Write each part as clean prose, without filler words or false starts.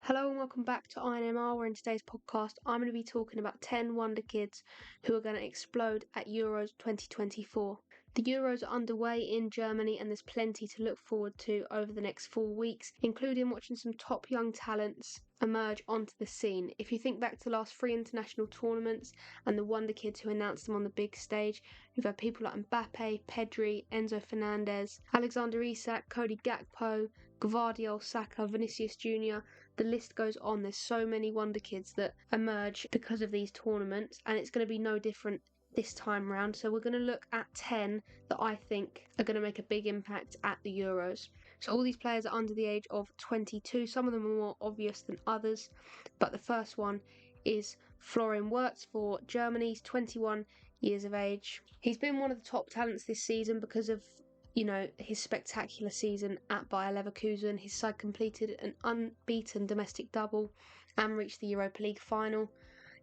Hello and welcome back to inmr, where in today's podcast I'm going to be talking about 10 wonder kids who are going to explode at Euros 2024. The Euros are underway in Germany and there's plenty to look forward to over the next 4 weeks, including watching some top young talents emerge onto the scene. If you think back to the last 3 international tournaments and the wonder kids who announced them on the big stage, you've had people like Mbappe, Pedri, Enzo Fernandez, Alexander Isak, Cody Gakpo, Gvardiol, Saka, Vinicius Jr. The list goes on. There's so many wonder kids that emerge because of these tournaments, and it's going to be no different this time round. So we're going to look at 10 that I think are going to make a big impact at the Euros. So all these players are under the age of 22. Some of them are more obvious than others, but the first one is Florian Wirtz for Germany. He's 21 years of age. He's been one of the top talents this season because of his spectacular season at Bayer Leverkusen. His side completed an unbeaten domestic double and reached the Europa League final.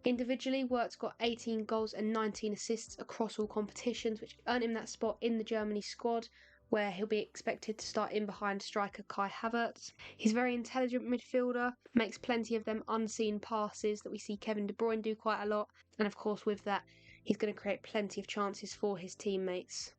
Individually, Wirtz got 18 goals and 19 assists across all competitions, which earned him that spot in the Germany squad, where he'll be expected to start in behind striker Kai Havertz. He's a very intelligent midfielder, makes plenty of them unseen passes that we see Kevin De Bruyne do quite a lot, and of course with that, he's going to create plenty of chances for his teammates.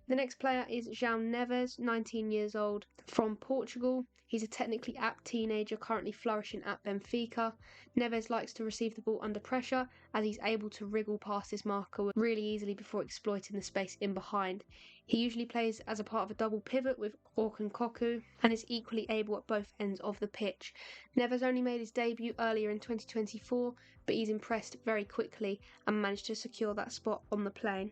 The next player is João Neves, 19 years old, from Portugal. He's a technically apt teenager currently flourishing at Benfica. Neves likes to receive the ball under pressure as he's able to wriggle past his marker really easily before exploiting the space in behind. He usually plays as a part of a double pivot with Orkun Koku and is equally able at both ends of the pitch. Neves only made his debut earlier in 2024, but he's impressed very quickly and managed to secure that spot on the plane.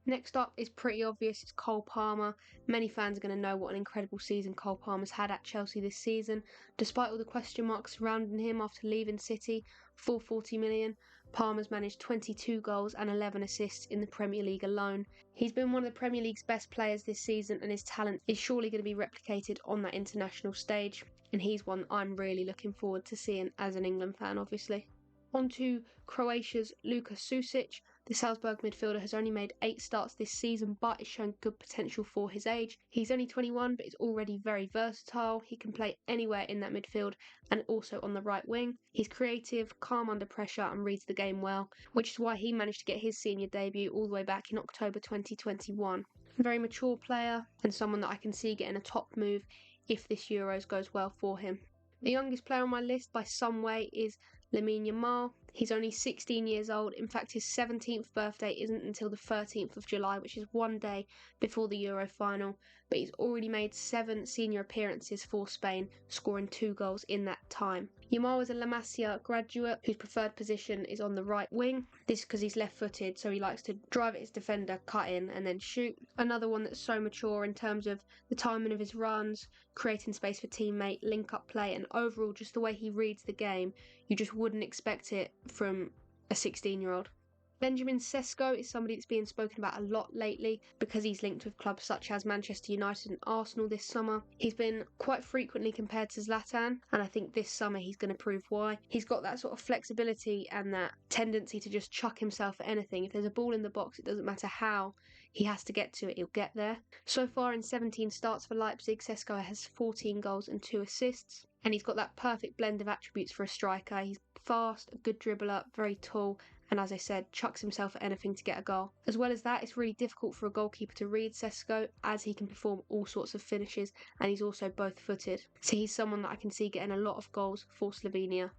Next up is pretty obvious, it's Cole Palmer. Many fans are going to know what an incredible season Cole Palmer's had at Chelsea this season. Despite all the question marks surrounding him after leaving City for 40 million, Palmer's managed 22 goals and 11 assists in the Premier League alone. He's been one of the Premier League's best players this season and his talent is surely going to be replicated on that international stage, and he's one I'm really looking forward to seeing as an England fan, obviously. On to Croatia's Luka Susic. The Salzburg midfielder has only made 8 starts this season but is showing good potential for his age. He's only 21 but is already very versatile. He can play anywhere in that midfield and also on the right wing. He's creative, calm under pressure and reads the game well, which is why he managed to get his senior debut all the way back in October 2021. A very mature player and someone that I can see getting a top move if this Euros goes well for him. The youngest player on my list by some way is Lamine Yamal. He's only 16 years old. In fact, his 17th birthday isn't until the 13th of July, which is one day before the Euro final, but he's already made 7 senior appearances for Spain, scoring 2 goals in that time. Yamal is a La Masia graduate whose preferred position is on the right wing. This is because he's left-footed, so he likes to drive at his defender, cut in and then shoot. Another one that's so mature in terms of the timing of his runs, creating space for teammate, link-up play, and overall just the way he reads the game. You just wouldn't expect it from a 16-year-old. Benjamin Sesko is somebody that's being spoken about a lot lately because he's linked with clubs such as Manchester United and Arsenal this summer. He's been quite frequently compared to Zlatan, and I think this summer he's going to prove why. He's got that sort of flexibility and that tendency to just chuck himself at anything. If there's a ball in the box, it doesn't matter how he has to get to it, he'll get there. So far in 17 starts for Leipzig, Sesko has 14 goals and 2 assists. And he's got that perfect blend of attributes for a striker. He's fast, a good dribbler, very tall, and as I said, chucks himself at anything to get a goal. As well as that, it's really difficult for a goalkeeper to read Sesko, as he can perform all sorts of finishes, and he's also both-footed. So he's someone that I can see getting a lot of goals for Slovenia.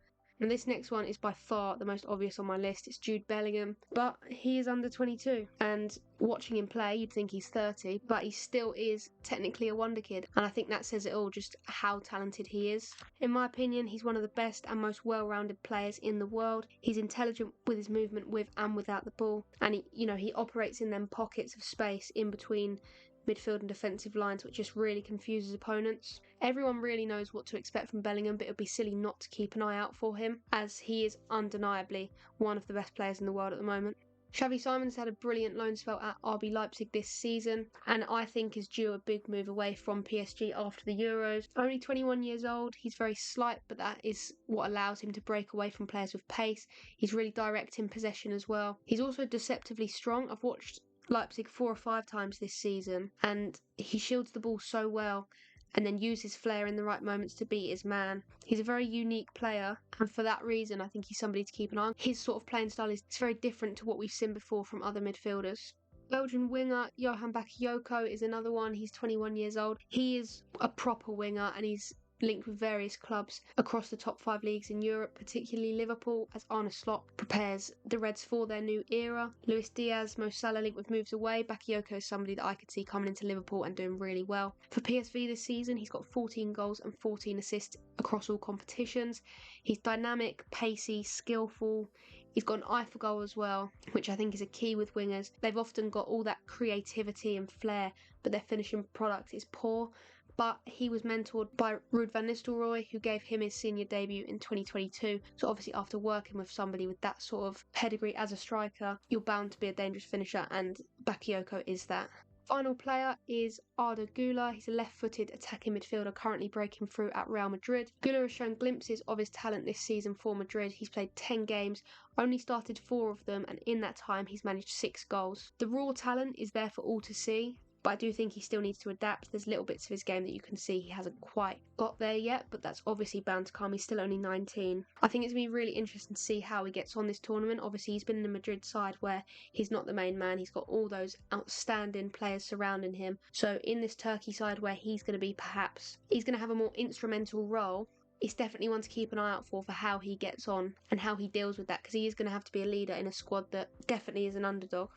And this next one is by far the most obvious on my list. It's Jude Bellingham, but he is under 22. And watching him play, you'd think he's 30, but he still is technically a wonder kid. And I think that says it all, just how talented he is. In my opinion, he's one of the best and most well-rounded players in the world. He's intelligent with his movement with and without the ball. And he operates in them pockets of space in between midfield and defensive lines, which just really confuses opponents. Everyone really knows what to expect from Bellingham, but it would be silly not to keep an eye out for him, as he is undeniably one of the best players in the world at the moment. Xavi Simons had a brilliant loan spell at RB Leipzig this season, and I think is due a big move away from PSG after the Euros. Only 21 years old, he's very slight, but that is what allows him to break away from players with pace. He's really direct in possession as well. He's also deceptively strong. I've watched Leipzig 4 or 5 times this season, and he shields the ball so well and then use his flair in the right moments to beat his man. He's a very unique player, and for that reason I think he's somebody to keep an eye on. His sort of playing style is very different to what we've seen before from other midfielders. Belgian winger Johan Bakayoko is another one. He's 21 years old. He is a proper winger, and he's linked with various clubs across the top 5 leagues in Europe, particularly Liverpool, as Arne Slot prepares the Reds for their new era. Luis Diaz, Mo Salah linked with moves away. Bakayoko is somebody that I could see coming into Liverpool and doing really well. For PSV this season, he's got 14 goals and 14 assists across all competitions. He's dynamic, pacey, skillful. He's got an eye for goal as well, which I think is a key with wingers. They've often got all that creativity and flair, but their finishing product is poor. But he was mentored by Ruud van Nistelrooy, who gave him his senior debut in 2022. So obviously after working with somebody with that sort of pedigree as a striker, you're bound to be a dangerous finisher, and Bakayoko is that. Final player is Arda Güler. He's a left-footed attacking midfielder currently breaking through at Real Madrid. Güler has shown glimpses of his talent this season for Madrid. He's played 10 games, only started 4 of them, and in that time he's managed 6 goals. The raw talent is there for all to see, but I do think he still needs to adapt. There's little bits of his game that you can see he hasn't quite got there yet, but that's obviously bound to come. He's still only 19. I think it's going to be really interesting to see how he gets on this tournament. Obviously, he's been in the Madrid side where he's not the main man. He's got all those outstanding players surrounding him. So in this Turkey side where he's going to be he's going to have a more instrumental role. It's definitely one to keep an eye out for how he gets on and how he deals with that, because he is going to have to be a leader in a squad that definitely is an underdog.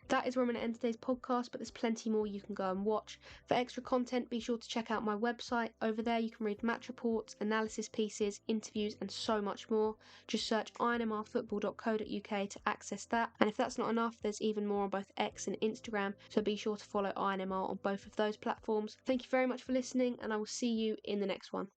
That is where I'm going to end today's podcast, but there's plenty more you can go and watch. For extra content, be sure to check out my website. Over there you can read match reports, analysis pieces, interviews and so much more. Just search inmr.football.co.uk to access that. And if that's not enough, there's even more on both X and Instagram, so be sure to follow INMR on both of those platforms. Thank you very much for listening, and I will see you in the next one.